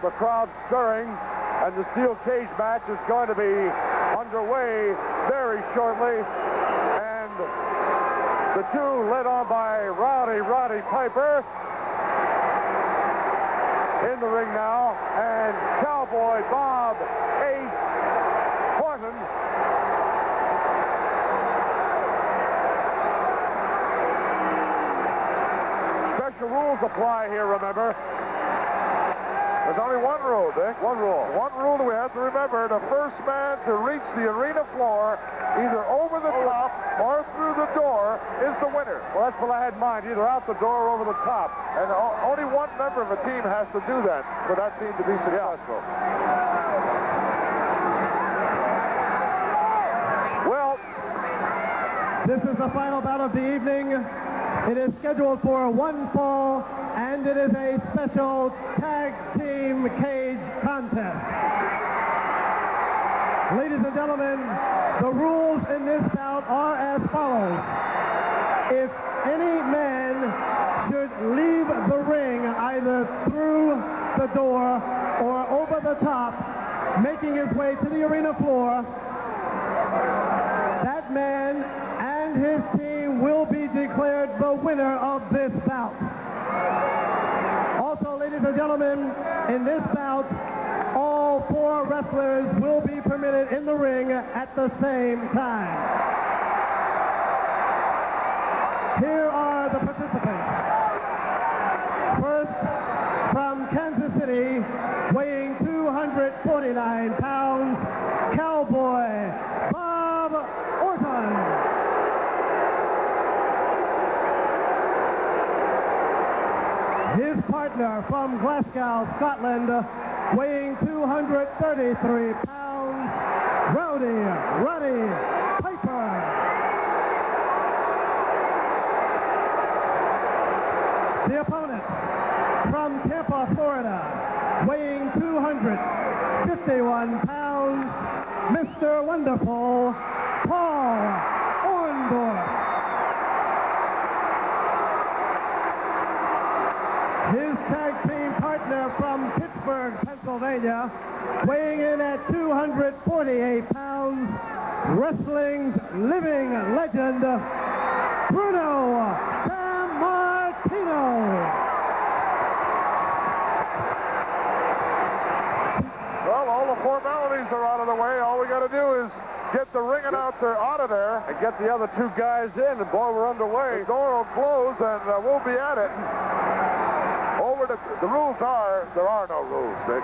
the crowd stirring, and the steel cage match is going to be underway very shortly. And the two led on by Roddy Piper in the ring now, and Cowboy Bob Ace Orton. Special rules apply here, remember. There's only one rule, Dick. One rule. One rule that we have to remember: the first man to reach the arena floor, either over the top or through the door, is the winner. Well, that's what I had in mind, either out the door or over the top. And only one member of a team has to do that for that team to be successful. Well, this is the final bout of the evening. It is scheduled for one fall, and it is a special tag team cage contest. Ladies and gentlemen, the rules in this bout are as follows. If any man should leave the ring either through the door or over the top, making his way to the arena floor, that man and his team will be declared the winner of this bout. Also, ladies and gentlemen, in this bout, all four wrestlers will be permitted in the ring at the same time. Here are the participants. First, from Kansas City, weighing 249 pounds, Cowboy Bob Orton. His partner from Glasgow, Scotland, weighing 233 pounds, Roddy Piper. The opponent from Tampa, Florida, weighing 251 pounds, Mr. Wonderful, Paul Orndorff. His tag team partner from Pittsburgh, Pennsylvania, weighing in at 248 pounds, wrestling's living legend, Bruno Sammartino. Well, all the formalities are out of the way. All we got to do is get the ring announcer out of there and get the other two guys in, and boy, we're underway. The door will close, and we'll be at it. The rules are, there are no rules, Dick.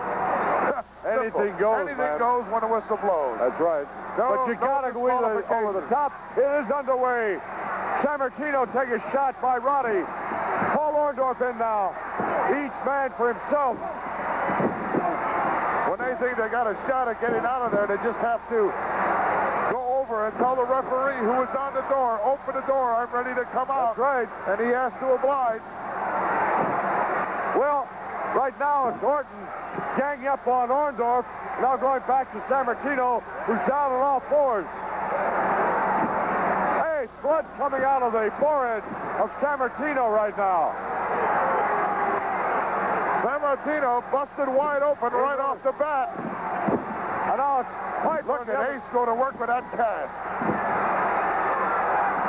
Anything goes, Anything goes when the whistle blows. That's right. But you gotta go either over the top. It is underway. Sammartino take a shot by Roddy. Paul Orndorff in now. Each man for himself. When they think they got a shot at getting out of there, they just have to go over and tell the referee who is on the door, open the door, I'm ready to come out. That's right. And he has to oblige. Well, right now it's Orton ganging up on Orndorff. Now going back to Sammartino, who's down on all fours. Hey, blood coming out of the forehead of Sammartino right now. Sammartino busted wide open right off the bat. And now it's Piper. Look at Ace going to work with that cast.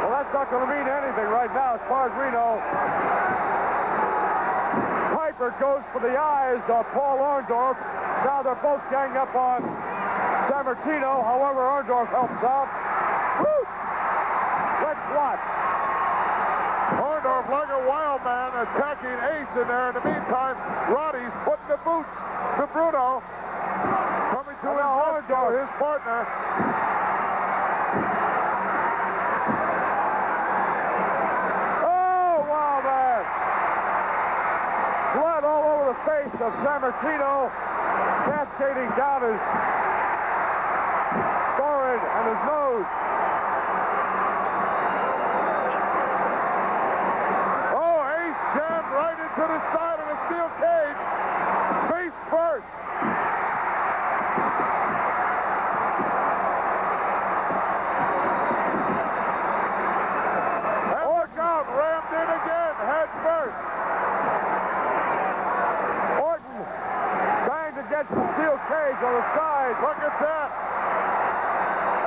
Well, that's not going to mean anything right now as far as we know. Piper goes for the eyes of Paul Orndorff. Now they're both ganging up on Sammartino. However, Orndorff helps out. Woo! Let's watch. Orndorff like a wild man attacking Ace in there. In the meantime, Roddy's putting the boots to Bruno. Coming to his partner. Oh, wow, man. Blood all over the face of Sammartino, cascading down his forehead and his nose. Oh, Ace jammed right into the side of the steel cage. Face first. And look out, rammed in again, head first. Orton against the steel cage on the side. Look at that.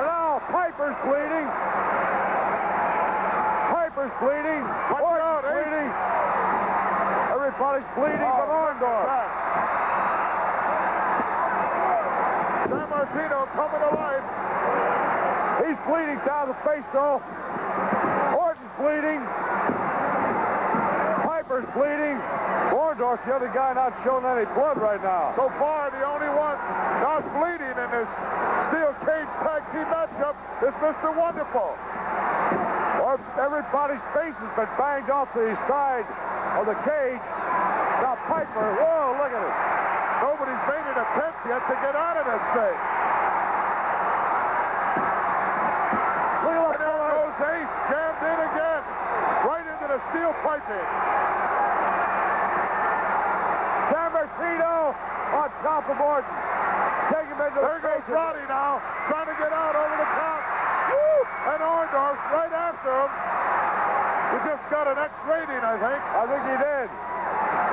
And now Piper's bleeding. Piper's bleeding. Orton's bleeding. Everybody's bleeding but Orndorff. Sammartino coming to life. He's bleeding down the face, though. Orton's bleeding. Piper's bleeding. Orndorff's the other guy not showing any blood right now. So far, the only one not bleeding in this steel cage tag team matchup is Mr. Wonderful. Well, everybody's face has been banged off the side of the cage. Now Piper, whoa, look at it. Nobody's made an attempt yet to get out of this thing. Look at that. And there goes Ace, jammed in again, right into the steel piping. Sammartino on top of Orton. Take him into There goes Roddy now, trying to get out over the top. Woo! And Orndorff right after him. He just got an X rating, I think. I think he did.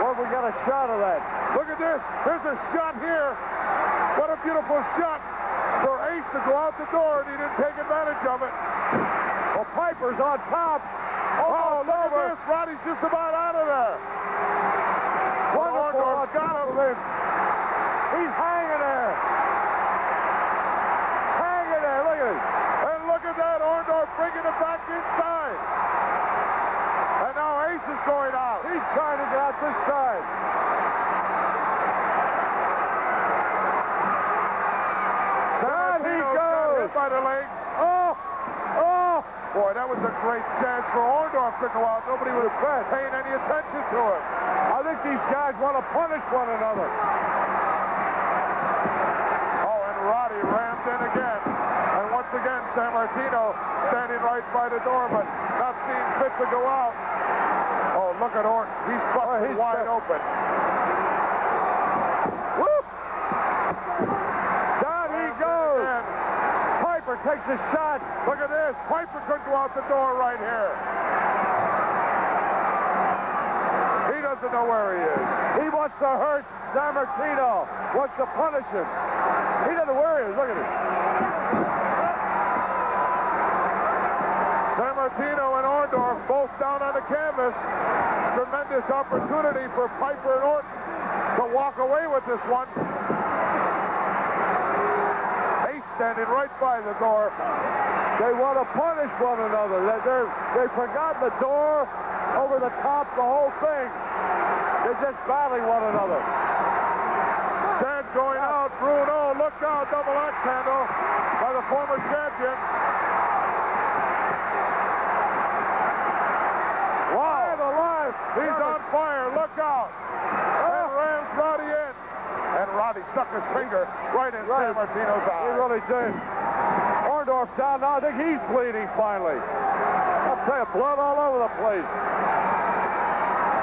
Well, we got a shot of that. Look at this. There's a shot here. What a beautiful shot for Ace to go out the door, and he didn't take advantage of it. Well, Piper's on top. Oh, look over. at this. Roddy's just about out of there. Wonderful on Orndorff got top him. of him. He's hanging there. Hanging there. Look at him. And look at that. Orndorff bringing it back inside. And now Ace is going out. He's trying to get out this side. Sammartino got hit by the leg. Oh! Oh! Boy, that was a great chance for Orndorff to go out. Nobody would have paid any attention to it. I think these guys want to punish one another. Oh, and Roddy rammed in again. And once again, Sammartino standing right by the door, but not seeing fit to go out. Oh, look at Orton. He's busted wide open. Whoop! Down he goes. Again. Piper takes a shot. Look at this. Piper could go out the door right here. He doesn't know where he is. He wants to hurt Sammartino. Wants to punish him. He doesn't know where he is. Look at him. Sammartino and Orndorff both down on the canvas. Tremendous opportunity for Piper and Orton to walk away with this one. Ace standing right by the door. They want to punish one another. They've forgotten the door, over the top, the whole thing. They're just battling one another. Chance going out. Bruno, look out. Double axe handle by the former champion. Wow. Alive. He's on fire. Look out. And rams Roddy in. And Roddy stuck his finger right in Sammartino's eye. He really did. Orndorff down now. I think he's bleeding finally. I'll tell you, blood all over the place.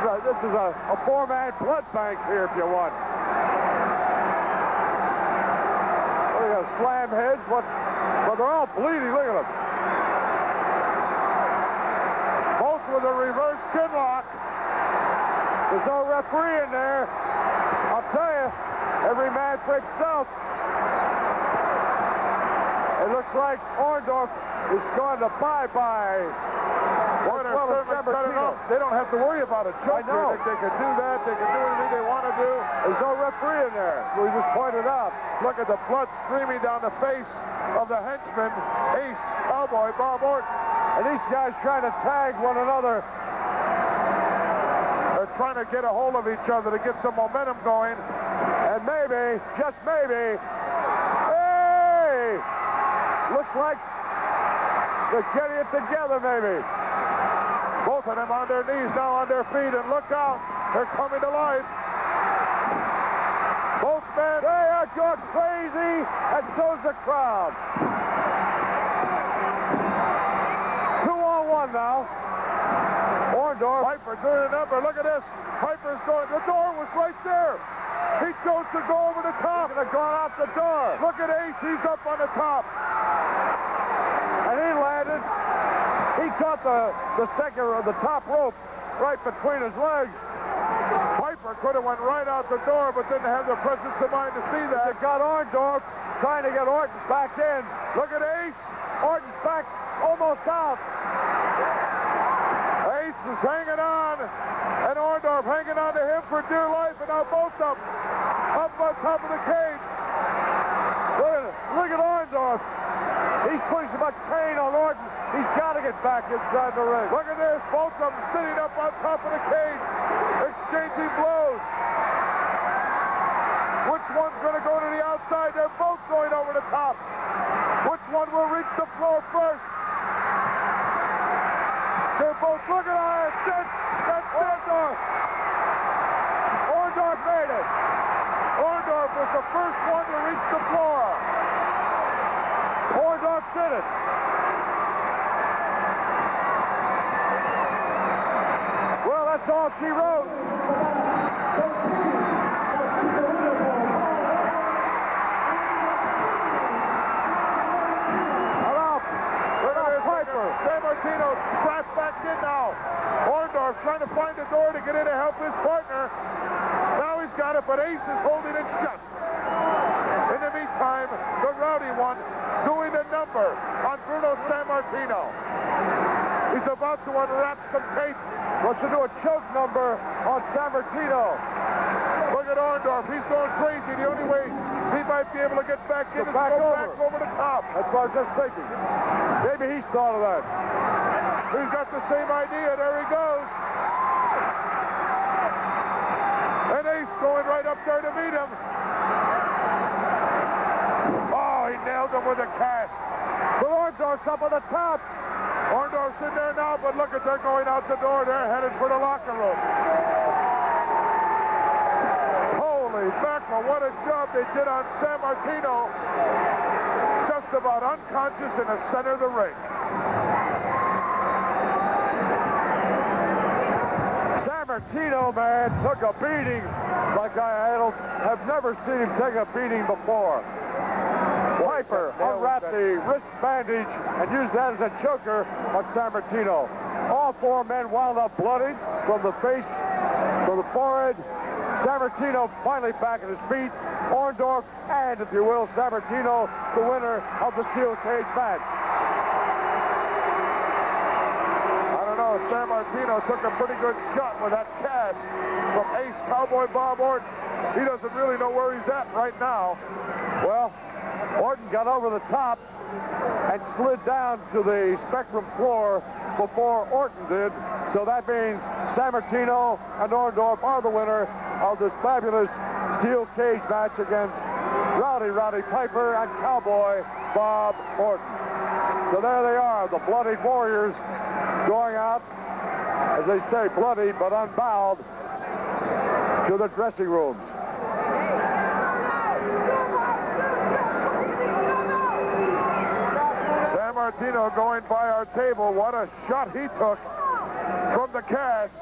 This is a four-man blood bank here if you want. What, are you gonna slam heads? What? Well, they're all bleeding. Look at them. Both with a reverse chin lock. There's no referee in there. I'll tell you, every man for himself. It looks like Orndorff is going to bye-bye. Boy, they're certainly cut it off. They don't have to worry about a choke. I know. They can do that. They can do anything they want to do. There's no referee in there. We just pointed out. Look at the blood streaming down the face of the henchman, Ace Cowboy Bob Orton. And these guys trying to tag one another. They're trying to get a hold of each other to get some momentum going. And maybe, just maybe, hey! Looks like they're getting it together, maybe. Both of them on their knees, now on their feet, and look out. They're coming to life. Both men. They are going crazy, and so's the crowd. 2-on-1 now. Orndorff. Piper doing a number. Look at this. Piper's going. The door was right there. He chose to go over the top. He's gone out the door. Look at Ace. He's up on the top. And he landed. He caught the second or the top rope right between his legs. Piper could have went right out the door, but didn't have the presence of mind to see that. They got Orndorff trying to get Orton back in. Look at Ace. Orton's back, almost out. Ace is hanging on, and Orndorff hanging on to him for dear life, and now both of them up on top of the cage. Look at Orndorff. He's putting so much pain on Orton. He's got to get back inside the ring. Look at this, both of them sitting up on top of the cage, exchanging blows. Which one's going to go to the outside? They're both going over the top. Which one will reach the floor first? They're both, look at that. That's Orndorff. Orndorff made it. Orndorff was the first one to reach the floor. Orndorff did it. Well, that's all she wrote. Sammartino strapped back in now. Orndorff trying to find a door to get in to help his partner. Now he's got it, but Ace is holding it shut. In the meantime, the Rowdy one doing a number on Bruno Sammartino. He's about to unwrap some tape. Wants to do a choke number on Sammartino. Look at Orndorff. He's going crazy. The only way he might be able to get back in is back go over. back over the top. That's what I was just thinking. Maybe he's thought of that. He's got the same idea. There he goes. And Ace going right up there to meet him. Oh, he nailed him with a cast. But Orndorff's up on the top. Orndorff's in there now, but look at they're going out the door. They're headed for the locker room. Holy mackerel, what a job they did on Sammartino. Just about unconscious in the center of the ring. Sammartino, man, took a beating like I have never seen him take a beating before. Piper unwrapped the wrist bandage and used that as a choker on Sammartino. All four men wound up bloodied from the face, from the forehead. Sammartino finally back at his feet. Orndorff and, if you will, Sammartino, the winner of the steel cage match. I don't know, Sammartino took a pretty good shot with that cast from Ace Cowboy Bob Orton. He doesn't really know where he's at right now. Well, Orton got over the top and slid down to the Spectrum floor before Orton did. So that means Sammartino and Orndorff are the winner of this fabulous steel cage match against Roddy Piper and Cowboy Bob Orton. So there they are, the bloodied warriors going out, as they say, bloodied but unbowed, to the dressing rooms. Sammartino going by our table. What a shot he took from the cast.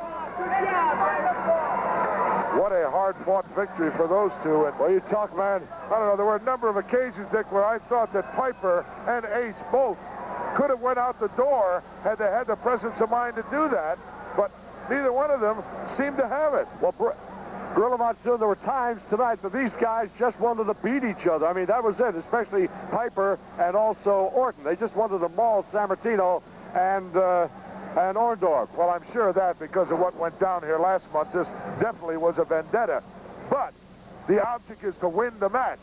What a hard-fought victory for those two. And well, you talk, man. I don't know, there were a number of occasions, Dick, where I thought that Piper and Ace both could have went out the door had they had the presence of mind to do that, but neither one of them seemed to have it. Well, Gorilla Monsoon, there were times tonight that these guys just wanted to beat each other. I mean, that was it, especially Piper and also Orton. They just wanted to maul Sammartino and Orndorff. Well, I'm sure of that because of what went down here last month. This definitely was a vendetta. But the object is to win the match.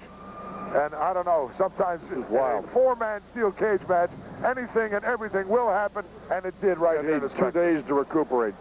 And I don't know, sometimes in a four-man steel cage match, anything and everything will happen, and it did right here in this 2 days to recuperate.